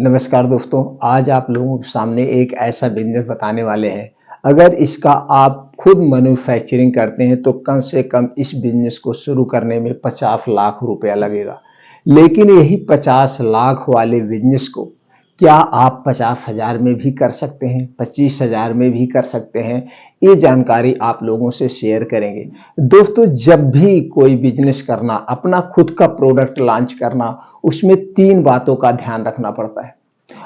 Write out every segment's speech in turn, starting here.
नमस्कार दोस्तों, आज आप लोगों के सामने एक ऐसा बिजनेस बताने वाले हैं। अगर इसका आप खुद मैन्युफैक्चरिंग करते हैं तो कम से कम इस बिजनेस को शुरू करने में 50 लाख रुपया लगेगा। लेकिन यही 50 लाख वाले बिजनेस को क्या आप 50,000 में भी कर सकते हैं, 25,000 में भी कर सकते हैं? ये जानकारी आप लोगों से शेयर करेंगे। दोस्तों, जब भी कोई बिजनेस करना, अपना खुद का प्रोडक्ट लॉन्च करना, उसमें 3 बातों का ध्यान रखना पड़ता है।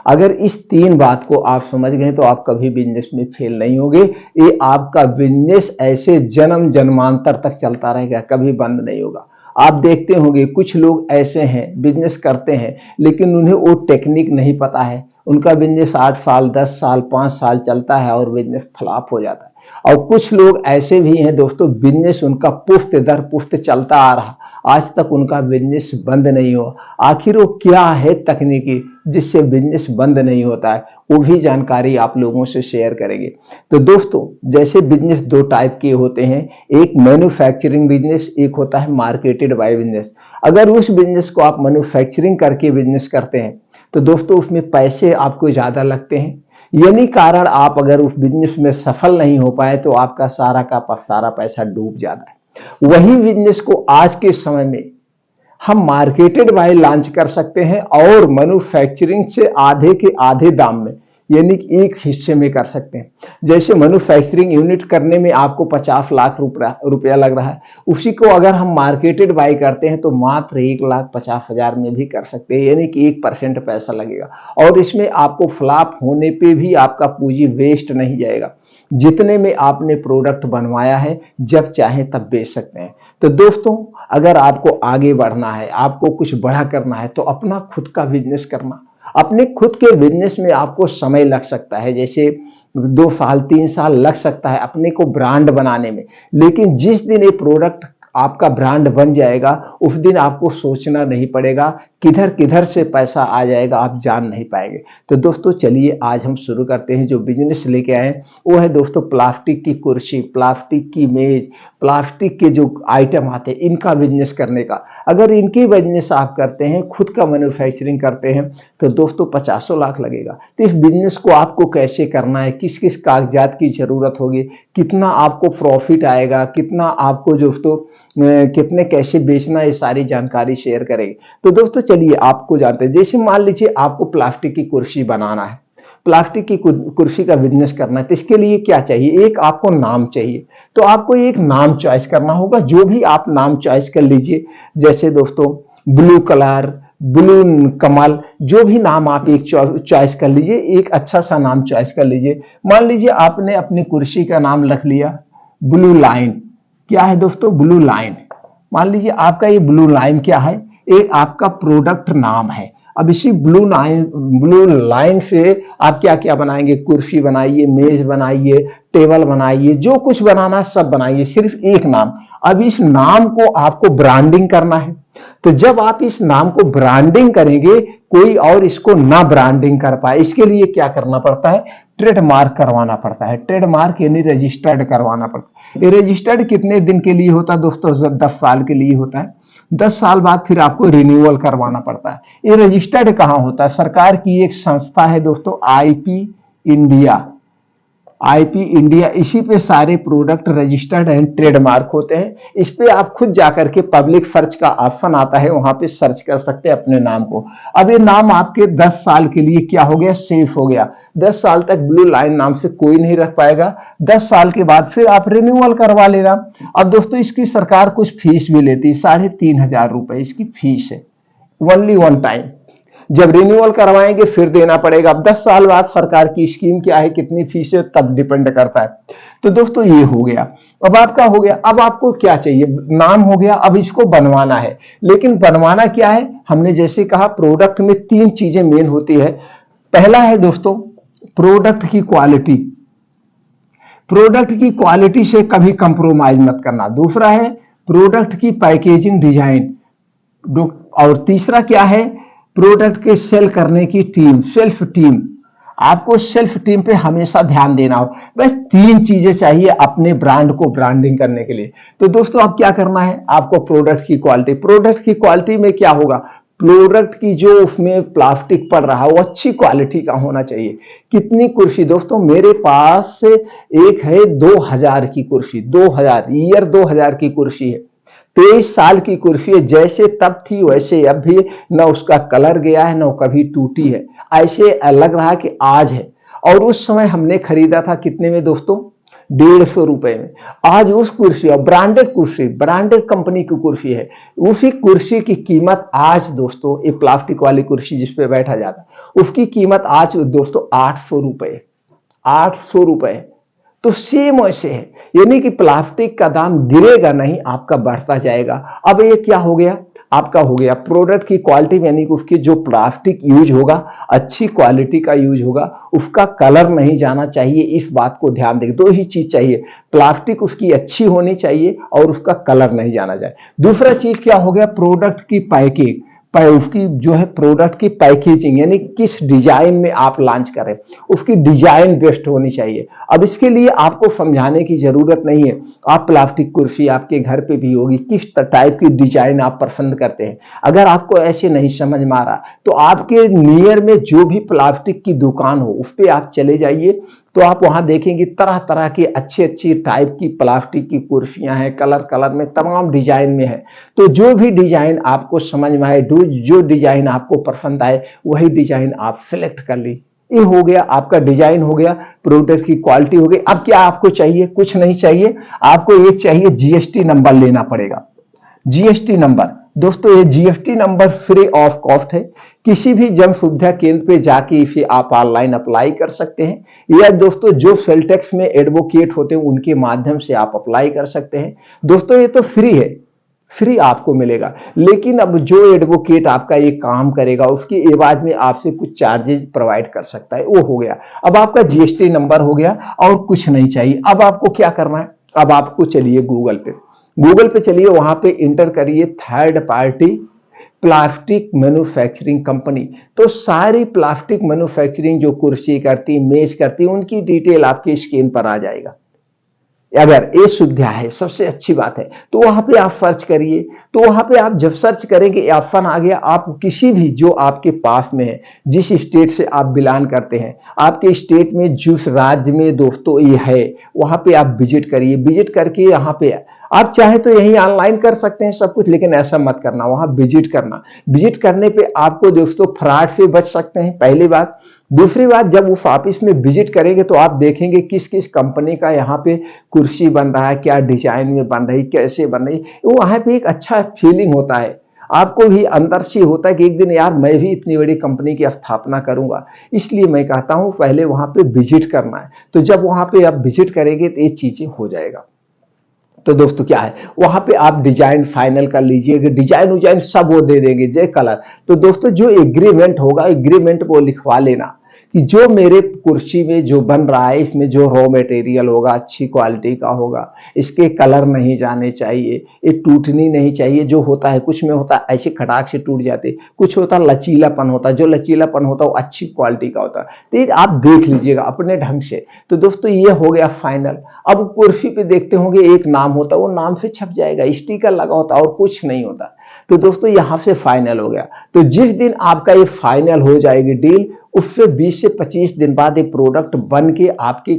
अगर इस 3 बात को आप समझ गए तो आप कभी बिजनेस में फेल नहीं होंगे। ये आपका बिजनेस ऐसे जन्म जन्मांतर तक चलता रहेगा, कभी बंद नहीं होगा। आप देखते होंगे कुछ लोग ऐसे हैं, बिजनेस करते हैं लेकिन उन्हें वो टेक्निक नहीं पता है। उनका बिजनेस 8 साल, 10 साल, 5 साल चलता है और बिजनेस फ्लॉप हो जाता है। और कुछ लोग ऐसे भी हैं दोस्तों, बिजनेस उनका पुश्त दर पुश्त चलता आ रहा, आज तक उनका बिजनेस बंद नहीं हुआ। आखिर वो क्या है तकनीकी जिससे बिजनेस बंद नहीं होता है, वो भी जानकारी आप लोगों से शेयर करेंगे। तो दोस्तों, जैसे बिजनेस 2 टाइप के होते हैं, एक मैन्युफैक्चरिंग बिजनेस, एक होता है मार्केटेड बाय बिजनेस। अगर उस बिजनेस को आप मैन्युफैक्चरिंग करके बिजनेस करते हैं तो दोस्तों उसमें पैसे आपको ज्यादा लगते हैं, यानी कारण आप अगर उस बिजनेस में सफल नहीं हो पाए तो आपका सारा का सारा पैसा डूब जाता है। वही बिजनेस को आज के समय में हम मार्केटेड बाय लॉन्च कर सकते हैं और मैन्युफैक्चरिंग से आधे के आधे दाम में, यानी कि एक हिस्से में कर सकते हैं। जैसे मैन्युफैक्चरिंग यूनिट करने में आपको 50 लाख रुपया लग रहा है, उसी को अगर हम मार्केटेड बाय करते हैं तो मात्र 1,50,000 में भी कर सकते हैं, यानी कि 1% पैसा लगेगा। और इसमें आपको फ्लॉप होने पे भी आपका पूंजी वेस्ट नहीं जाएगा। जितने में आपने प्रोडक्ट बनवाया है, जब चाहे तब बेच सकते हैं। तो दोस्तों, अगर आपको आगे बढ़ना है, आपको कुछ बड़ा करना है तो अपना खुद का बिजनेस करना। अपने खुद के बिजनेस में आपको समय लग सकता है, जैसे 2 साल 3 साल लग सकता है अपने को ब्रांड बनाने में। लेकिन जिस दिन ये प्रोडक्ट आपका ब्रांड बन जाएगा उस दिन आपको सोचना नहीं पड़ेगा, किधर किधर से पैसा आ जाएगा आप जान नहीं पाएंगे। तो दोस्तों चलिए आज हम शुरू करते हैं। जो बिजनेस लेके आए वो है दोस्तों प्लास्टिक की कुर्सी, प्लास्टिक की मेज, प्लास्टिक के जो आइटम आते हैं इनका बिजनेस करने का। अगर इनकी बिजनेस आप करते हैं, खुद का मैन्युफैक्चरिंग करते हैं तो दोस्तों 50 लाख लगेगा। तो इस बिजनेस को आपको कैसे करना है, किस किस कागजात की जरूरत होगी, कितना आपको प्रॉफिट आएगा, कितना आपको दोस्तों कितने कैसे बेचना, ये सारी जानकारी शेयर करेंगे। तो दोस्तों चलिए आपको जानते हैं। जैसे मान लीजिए आपको प्लास्टिक की कुर्सी बनाना है, प्लास्टिक की कुर्सी का बिजनेस करना है, तो इसके लिए क्या चाहिए? एक आपको नाम चाहिए। तो आपको एक नाम चॉइस करना होगा, जो भी आप नाम चॉइस कर लीजिए। जैसे दोस्तों ब्लू कलर, ब्लू कमल, जो भी नाम आप एक चॉइस कर लीजिए, एक अच्छा सा नाम चॉइस कर लीजिए। मान लीजिए आपने अपनी कुर्सी का नाम रख लिया ब्लू लाइन। क्या है दोस्तों? Blue line. मान लीजिए आपका ये ब्लू लाइन क्या है? एक आपका प्रोडक्ट नाम है। अब इसी ब्लू लाइन से आप क्या क्या बनाएंगे? कुर्सी बनाइए, मेज बनाइए, टेबल बनाइए, जो कुछ बनाना है सब बनाइए, सिर्फ एक नाम। अब इस नाम को आपको ब्रांडिंग करना है। तो जब आप इस नाम को ब्रांडिंग करेंगे, कोई और इसको ना ब्रांडिंग कर पाए, इसके लिए क्या करना पड़ता है? ट्रेडमार्क करवाना पड़ता है। ट्रेडमार्क यानी रजिस्टर्ड करवाना पड़ता है। ये रजिस्टर्ड कितने दिन के लिए होता है दोस्तों? 10 साल के लिए होता है। 10 साल बाद फिर आपको रिन्यूअल करवाना पड़ता है। ये रजिस्टर्ड कहाँ होता है? सरकार की एक संस्था है दोस्तों, आईपी इंडिया। आईपी इंडिया, इसी पे सारे प्रोडक्ट रजिस्टर्ड एंड ट्रेडमार्क होते हैं। इस पे आप खुद जाकर के पब्लिक सर्च का ऑप्शन आता है, वहां पे सर्च कर सकते हैं अपने नाम को। अब ये नाम आपके 10 साल के लिए क्या हो गया? सेफ हो गया। 10 साल तक ब्लू लाइन नाम से कोई नहीं रख पाएगा। 10 साल के बाद फिर आप रिन्यूअल करवा लेना। अब दोस्तों इसकी सरकार कुछ फीस भी लेती है, 3,500 रुपए इसकी फीस है, ओनली वन टाइम। जब रिन्यूअल करवाएंगे फिर देना पड़ेगा। अब 10 साल बाद सरकार की स्कीम क्या है, कितनी फीस है, तब डिपेंड करता है। तो दोस्तों ये हो गया। अब आपका हो गया। अब आपको क्या चाहिए? नाम हो गया। अब इसको बनवाना है। लेकिन बनवाना क्या है? हमने जैसे कहा प्रोडक्ट में 3 चीजें मेन होती है। पहला है दोस्तों प्रोडक्ट की क्वालिटी। प्रोडक्ट की क्वालिटी से कभी कंप्रोमाइज मत करना। दूसरा है प्रोडक्ट की पैकेजिंग डिजाइन। और तीसरा क्या है? प्रोडक्ट के सेल करने की टीम, सेल्फ टीम। आपको सेल्फ टीम पे हमेशा ध्यान देना हो। बस 3 चीजें चाहिए अपने ब्रांड को ब्रांडिंग करने के लिए। तो दोस्तों अब क्या करना है? आपको प्रोडक्ट की क्वालिटी में क्या होगा? प्रोडक्ट की जो उसमें प्लास्टिक पड़ रहा है वो अच्छी क्वालिटी का होना चाहिए। कितनी कुर्सी दोस्तों मेरे पास एक है 2000 की कुर्सी, 2000 ईयर 2000 की कुर्सी है, 23 साल की कुर्सी है, जैसे तब थी वैसे अब भी, न उसका कलर गया है न कभी टूटी है, ऐसे लग रहा कि आज है। और उस समय हमने खरीदा था कितने में दोस्तों, 150 रुपए में। आज उस कुर्सी, और ब्रांडेड कुर्सी, ब्रांडेड कंपनी की कुर्सी है, उसी कुर्सी की कीमत आज दोस्तों, एक प्लास्टिक वाली कुर्सी जिसपे बैठा जाता है उसकी कीमत आज दोस्तों 800 रुपए, 800 रुपए। तो सेम वैसे है, यानी कि प्लास्टिक का दाम गिरेगा नहीं, आपका बढ़ता जाएगा। अब ये क्या हो गया, आपका हो गया प्रोडक्ट की क्वालिटी, यानी कि उसकी जो प्लास्टिक यूज होगा अच्छी क्वालिटी का यूज होगा, उसका कलर नहीं जाना चाहिए, इस बात को ध्यान दें। दो ही चीज चाहिए, प्लास्टिक उसकी अच्छी होनी चाहिए और उसका कलर नहीं जाना चाहिए। दूसरा चीज क्या हो गया, प्रोडक्ट की पैकिंग, उसकी जो है प्रोडक्ट की पैकेजिंग, यानी किस डिजाइन में आप लॉन्च करें, उसकी डिजाइन बेस्ट होनी चाहिए। अब इसके लिए आपको समझाने की जरूरत नहीं है, आप प्लास्टिक कुर्सी आपके घर पे भी होगी, किस टाइप की डिजाइन आप पसंद करते हैं। अगर आपको ऐसे नहीं समझ में आ रहा तो आपके नियर में जो भी प्लास्टिक की दुकान हो उस पर आप चले जाइए, तो आप वहां देखेंगे तरह तरह की अच्छी अच्छी टाइप की प्लास्टिक की कुर्सियां हैं, कलर कलर में, तमाम डिजाइन में है। तो जो भी डिजाइन आपको समझ में आए, जो डिजाइन आपको पसंद आए वही डिजाइन आप सिलेक्ट कर लीजिए। ये हो गया आपका डिजाइन, हो गया प्रोडक्ट की क्वालिटी, हो गई। अब क्या आपको चाहिए, कुछ नहीं चाहिए, आपको एक चाहिए जीएसटी नंबर लेना पड़ेगा। जीएसटी नंबर दोस्तों, ये GST number free of cost है, किसी भी जन सुविधा केंद्र पे जाके इसे आप ऑनलाइन अप्लाई कर सकते हैं, या दोस्तों जो सेल टैक्स में एडवोकेट होते हैं उनके माध्यम से आप अप्लाई कर सकते हैं। दोस्तों ये तो फ्री है, फ्री आपको मिलेगा, लेकिन अब जो एडवोकेट आपका ये काम करेगा उसकी एवज में आपसे कुछ चार्जेस प्रोवाइड कर सकता है, वो हो गया। अब आपका जीएसटी नंबर हो गया और कुछ नहीं चाहिए। अब आपको क्या करना है, अब आपको चलिए गूगल पे, गूगल पे चलिए, वहां पे इंटर करिए third party plastic manufacturing company. तो सारी प्लास्टिक मैन्युफैक्चरिंग जो कुर्सी करती, मेज करती, उनकी डिटेल आपके स्क्रीन पर आ जाएगा। अगर ये सुविधा है, सबसे अच्छी बात है, तो वहां पे आप सर्च करिए। तो वहां पे आप जब सर्च करेंगे ऑप्शन आ गया, आप किसी भी जो आपके पास में है, जिस स्टेट से आप बिलोंग करते हैं, आपके स्टेट में जिस राज्य में दोस्तों ये है, वहां पे आप विजिट करिए। विजिट करके यहाँ पे आप चाहे तो यही ऑनलाइन कर सकते हैं सब कुछ, लेकिन ऐसा मत करना, वहां विजिट करना। विजिट करने पे आपको दोस्तों फ्रॉड से बच सकते हैं, पहली बात। दूसरी बात, जब उस ऑफिस में विजिट करेंगे तो आप देखेंगे किस किस कंपनी का यहाँ पे कुर्सी बन रहा है, क्या डिजाइन में बन रही, कैसे बन रही, वहां पे एक अच्छा फीलिंग होता है, आपको भी अंदर से होता है कि एक दिन यार मैं भी इतनी बड़ी कंपनी की स्थापना करूंगा। इसलिए मैं कहता हूं पहले वहां पे विजिट करना है। तो जब वहां पे आप विजिट करेंगे तो ये चीजें हो जाएगा। तो दोस्तों क्या है, वहां पे आप डिजाइन फाइनल कर लीजिए, डिजाइन उजाइन सब वो दे देंगे, जे कलर। तो दोस्तों जो एग्रीमेंट होगा, एग्रीमेंट वो लिखवा लेना कि जो मेरे कुर्सी में जो बन रहा है, इसमें जो रॉ मटेरियल होगा अच्छी क्वालिटी का होगा, इसके कलर नहीं जाने चाहिए, ये टूटनी नहीं चाहिए। जो होता है कुछ में होता है ऐसे खटाक से टूट जाते, कुछ होता लचीलापन होता है, जो लचीलापन होता है वो अच्छी क्वालिटी का होता है। तो ये आप देख लीजिएगा अपने ढंग से। तो दोस्तों ये हो गया फाइनल। अब कुर्सी पे देखते होंगे एक नाम होता है, वो नाम से छप जाएगा, स्टिकर लगा होता है और कुछ नहीं होता। तो दोस्तों यहां से फाइनल हो गया। तो जिस दिन आपका ये फाइनल हो जाएगी डील, उससे 20 से 25 दिन बाद ये प्रोडक्ट बन के आपके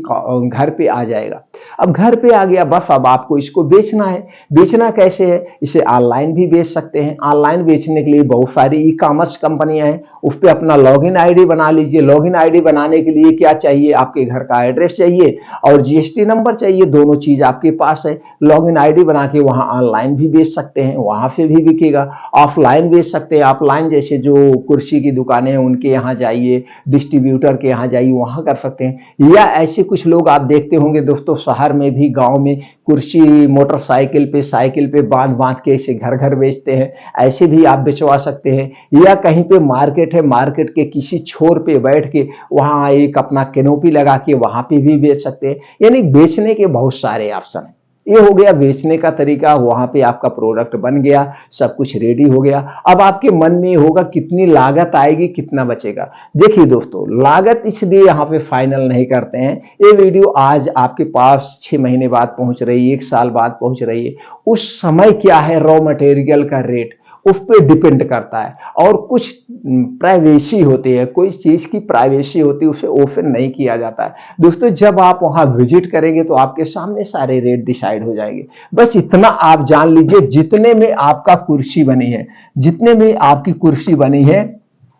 घर पे आ जाएगा। अब घर पे आ गया, बस अब आपको इसको बेचना है। बेचना कैसे है, इसे ऑनलाइन भी बेच सकते हैं। ऑनलाइन बेचने के लिए बहुत सारी ई कॉमर्स कंपनियां हैं, उस पर अपना लॉगिन आईडी बना लीजिए। लॉगिन आईडी बनाने के लिए क्या चाहिए, आपके घर का एड्रेस चाहिए और जीएसटी नंबर चाहिए, दोनों चीज आपके पास है। लॉगिन आईडी बना के वहां ऑनलाइन भी बेच सकते हैं, वहां से भी बिकेगा। ऑफलाइन बेच सकते हैं, ऑफलाइन जैसे जो कुर्सी की दुकानें हैं उनके यहाँ जाइए, डिस्ट्रीब्यूटर के यहाँ जाइए, वहां कर सकते हैं। या ऐसे कुछ लोग आप देखते होंगे दोस्तों, शहर में भी गांव में कुर्सी मोटरसाइकिल पे, साइकिल पे बांध बांध के ऐसे घर घर बेचते हैं, ऐसे भी आप बेचवा सकते हैं। या कहीं पे मार्केट है, मार्केट के किसी छोर पे बैठ के वहां एक अपना कैनोपी लगा के वहां पे भी बेच सकते हैं। यानी बेचने के बहुत सारे ऑप्शन हैं। ये हो गया बेचने का तरीका, वहां पे आपका प्रोडक्ट बन गया, सब कुछ रेडी हो गया। अब आपके मन में होगा कितनी लागत आएगी, कितना बचेगा। देखिए दोस्तों, लागत इसलिए यहाँ पे फाइनल नहीं करते हैं, ये वीडियो आज आपके पास 6 महीने बाद पहुंच रही है, 1 साल बाद पहुंच रही है। उस समय क्या है रॉ मटेरियल का रेट, उस पर डिपेंड करता है। और कुछ प्राइवेसी होती है, कोई चीज की प्राइवेसी होती है, उसे ओपन नहीं किया जाता है। दोस्तों जब आप वहां विजिट करेंगे तो आपके सामने सारे रेट डिसाइड हो जाएंगे। बस इतना आप जान लीजिए, जितने में आपका कुर्सी बनी है, जितने में आपकी कुर्सी बनी है,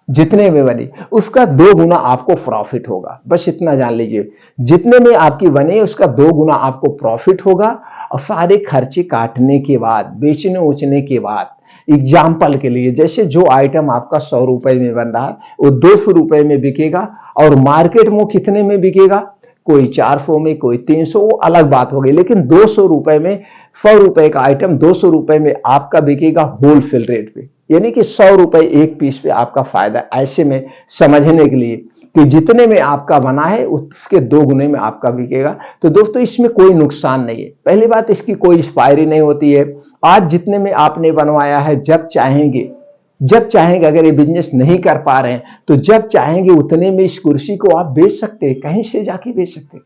जितने में बनी उसका 2 गुना आपको प्रॉफिट होगा। बस इतना जान लीजिए, जितने में आपकी बनी उसका 2 गुना आपको प्रॉफिट होगा। और सारे खर्चे काटने के बाद, बेचने उचने के बाद, एग्जाम्पल के लिए जैसे जो आइटम आपका 100 रुपए में बन रहा है वो 200 रुपए में बिकेगा, और मार्केट में कितने में बिकेगा, कोई 400 में, कोई 300, वो अलग बात होगी, लेकिन 200 रुपए में 100 रुपए का आइटम 200 रुपए में आपका बिकेगा होलसेल रेट पे, यानी कि 100 रुपए एक पीस पे आपका फायदा। ऐसे में समझने के लिए कि जितने में आपका बना है उसके 2 गुने में आपका बिकेगा। तो दोस्तों इसमें कोई नुकसान नहीं है। पहली बात, इसकी कोई एक्सपायरी नहीं होती है। आज जितने में आपने बनवाया है, जब चाहेंगे अगर ये बिजनेस नहीं कर पा रहे हैं तो जब चाहेंगे उतने में इस कुर्सी को आप बेच सकते हैं, कहीं से जाके बेच सकते हैं,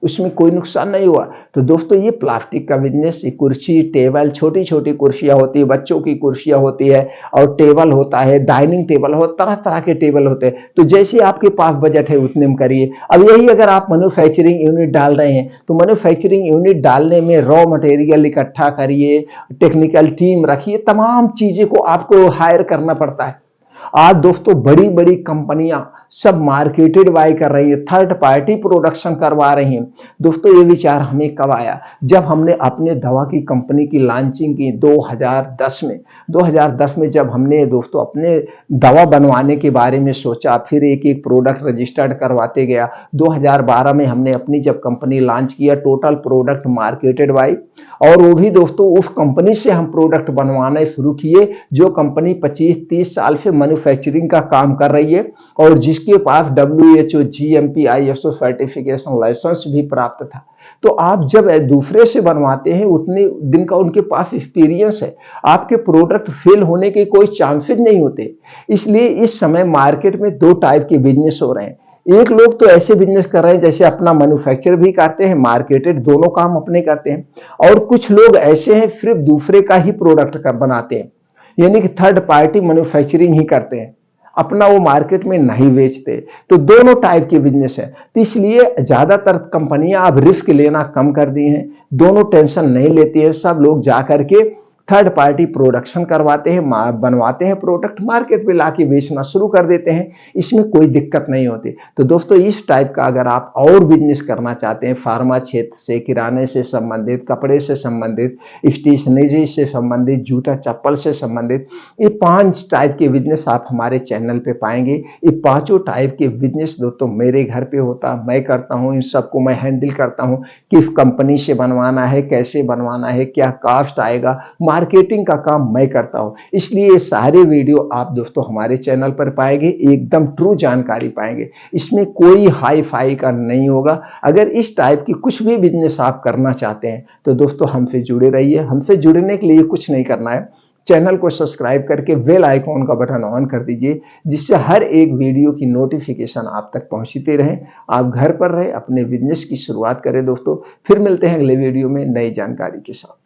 उसमें कोई नुकसान नहीं हुआ। तो दोस्तों ये प्लास्टिक का बिजनेस, ये कुर्सी टेबल, छोटी छोटी कुर्सियां होती है, बच्चों की कुर्सियां होती है, और टेबल होता है, डाइनिंग टेबल हो, तरह तरह के टेबल होते हैं। तो जैसे आपके पास बजट है उतने में करिए। अब यही अगर आप मैन्युफैक्चरिंग यूनिट डाल रहे हैं तो मैन्युफैक्चरिंग यूनिट डालने में रॉ मटेरियल इकट्ठा करिए, टेक्निकल टीम रखिए, तमाम चीजें को आपको हायर करना पड़ता है। आज दोस्तों बड़ी बड़ी कंपनियां सब मार्केटेड बाय कर रही है, थर्ड पार्टी प्रोडक्शन करवा रही हैं। दोस्तों ये विचार हमें कब आया, जब हमने अपने दवा की कंपनी की लॉन्चिंग की 2010 में। 2010 में जब हमने दोस्तों अपने दवा बनवाने के बारे में सोचा, फिर एक एक प्रोडक्ट रजिस्टर्ड करवाते गया। 2012 में हमने अपनी जब कंपनी लॉन्च किया, टोटल प्रोडक्ट मार्केटेड बाय, और वो भी दोस्तों उस कंपनी से हम प्रोडक्ट बनवाना शुरू किए जो कंपनी 25-30 साल से मैन्युफैक्चरिंग का काम कर रही है, और जिसके पास WHO, GMP, ISO certification license भी प्राप्त था। तो आप जब दूसरे से बनवाते हैं, उतने दिन का उनके पास एक्सपीरियंस है, आपके प्रोडक्ट फेल होने के कोई चांसेस नहीं होते। इसलिए इस समय मार्केट में 2 टाइप के बिजनेस हो रहे हैं। एक लोग तो ऐसे बिजनेस कर रहे हैं जैसे अपना मैन्युफैक्चर भी करते हैं, मार्केटेड दोनों काम अपने करते हैं, और कुछ लोग ऐसे हैं सिर्फ दूसरे का ही प्रोडक्ट कर बनाते हैं, यानी कि थर्ड पार्टी मैन्युफैक्चरिंग ही करते हैं, अपना वो मार्केट में नहीं बेचते। तो दोनों टाइप के बिजनेस है। तो इसलिए ज्यादातर कंपनियां अब रिस्क लेना कम कर दी हैं, दोनों टेंशन नहीं लेती है। सब लोग जाकर के थर्ड पार्टी प्रोडक्शन करवाते हैं, बनवाते हैं, प्रोडक्ट मार्केट में लाके बेचना शुरू कर देते हैं। इसमें कोई दिक्कत नहीं होती। तो दोस्तों इस टाइप का अगर आप और बिजनेस करना चाहते हैं, फार्मा क्षेत्र से, किराने से संबंधित, कपड़े से संबंधित, स्टेशनरी से संबंधित, जूता चप्पल से संबंधित, ये 5 टाइप के बिजनेस आप हमारे चैनल पे पाएंगे। ये 5 टाइप के बिजनेस दोस्तों मेरे घर पे होता, मैं करता हूँ, इन सबको मैं हैंडल करता हूँ। किस कंपनी से बनवाना है, कैसे बनवाना है, क्या कॉस्ट आएगा, मार्केटिंग का काम मैं करता हूं। इसलिए ये सारे वीडियो आप दोस्तों हमारे चैनल पर पाएंगे, एकदम ट्रू जानकारी पाएंगे। इसमें कोई हाई फाई का नहीं होगा। अगर इस टाइप की कुछ भी बिजनेस आप करना चाहते हैं तो दोस्तों हमसे जुड़े रहिए। हमसे जुड़ने के लिए कुछ नहीं करना है, चैनल को सब्सक्राइब करके बेल आइकॉन का बटन ऑन कर दीजिए, जिससे हर एक वीडियो की नोटिफिकेशन आप तक पहुंचती रहे। आप घर पर रहे अपने बिजनेस की शुरुआत करें दोस्तों। फिर मिलते हैं अगले वीडियो में नई जानकारी के साथ।